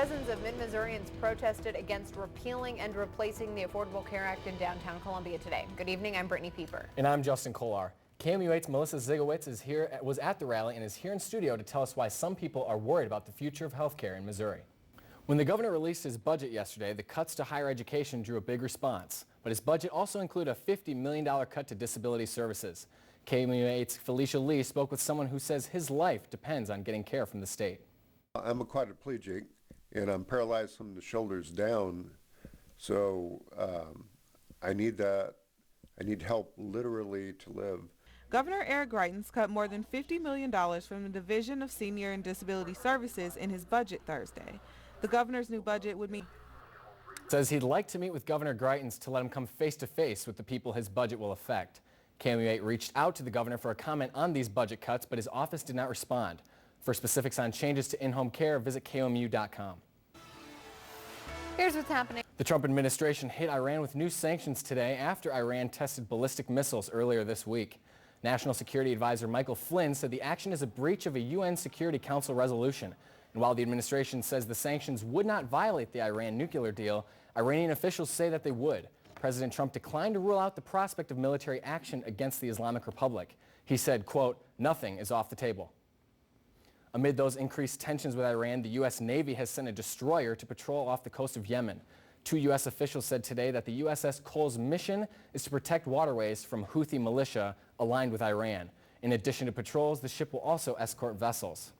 Dozens of Mid-Missourians protested against repealing and replacing the Affordable Care Act in downtown Columbia today. Good evening, I'm Brittany Pieper. And I'm Justin Kolar. KMUH's Melissa Zigowitz was at the rally and is here in studio to tell us why some people are worried about the future of health care in Missouri. When the governor released his budget yesterday, the cuts to higher education drew a big response. But his budget also included a $50 million cut to disability services. KMUH's Felicia Lee spoke with someone who says his life depends on getting care from the state. I'm a quadriplegic and I'm paralyzed from the shoulders down, so I need help literally to live. Governor Eric Greitens cut more than $50 million from the Division of Senior and Disability Services in his budget Thursday. The governor's new budget would mean says he'd like to meet with Governor Greitens to let him come face to face with the people his budget will affect. KMUH reached out to the governor for a comment on these budget cuts, but his office did not respond. For specifics on changes to in-home care, visit KOMU.com. Here's what's happening. The Trump administration hit Iran with new sanctions today after Iran tested ballistic missiles earlier this week. National Security Advisor Michael Flynn said the action is a breach of a UN Security Council resolution. And while the administration says the sanctions would not violate the Iran nuclear deal, Iranian officials say that they would. President Trump declined to rule out the prospect of military action against the Islamic Republic. He said, quote, "Nothing is off the table." Amid those increased tensions with Iran, the U.S. Navy has sent a destroyer to patrol off the coast of Yemen. Two U.S. officials said today that the USS Cole's mission is to protect waterways from Houthi militia aligned with Iran. In addition to patrols, the ship will also escort vessels.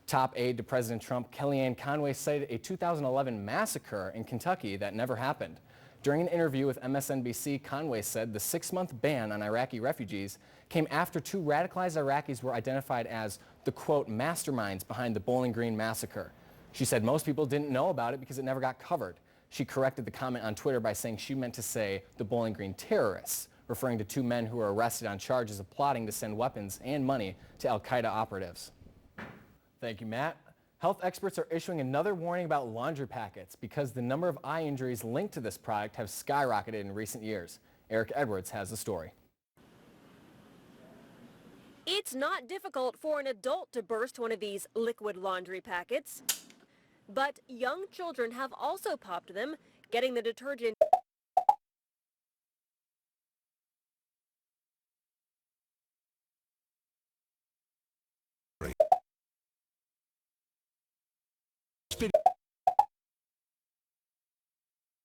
Top aide to President Trump, Kellyanne Conway, cited a 2011 massacre in Kentucky that never happened. During an interview with MSNBC, Conway said the 6-month ban on Iraqi refugees came after two radicalized Iraqis were identified as the, quote, masterminds behind the Bowling Green massacre. She said most people didn't know about it because it never got covered. She corrected the comment on Twitter by saying she meant to say the Bowling Green terrorists, referring to two men who were arrested on charges of plotting to send weapons and money to al-Qaeda operatives. Thank you, Matt. Health experts are issuing another warning about laundry packets because the number of eye injuries linked to this product have skyrocketed in recent years. Eric Edwards has the story. It's not difficult for an adult to burst one of these liquid laundry packets. But young children have also popped them, getting the detergent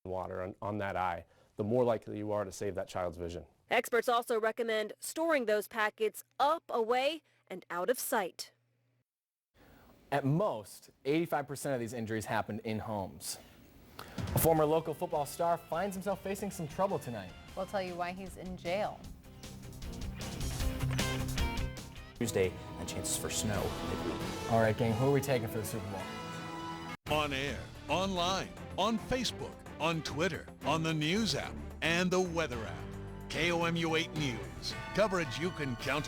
water on that eye, the more likely you are to save that child's vision. Experts also recommend storing those packets up, away, and out of sight. At most, 85% of these injuries happened in homes. A former local football star finds himself facing some trouble tonight. We'll tell you why he's in jail. Tuesday and chances for snow midweek. All right, gang, who are we taking for the Super Bowl? On air, online, on Facebook, on Twitter, on the News app, and the Weather app. KOMU 8 News. Coverage you can count on.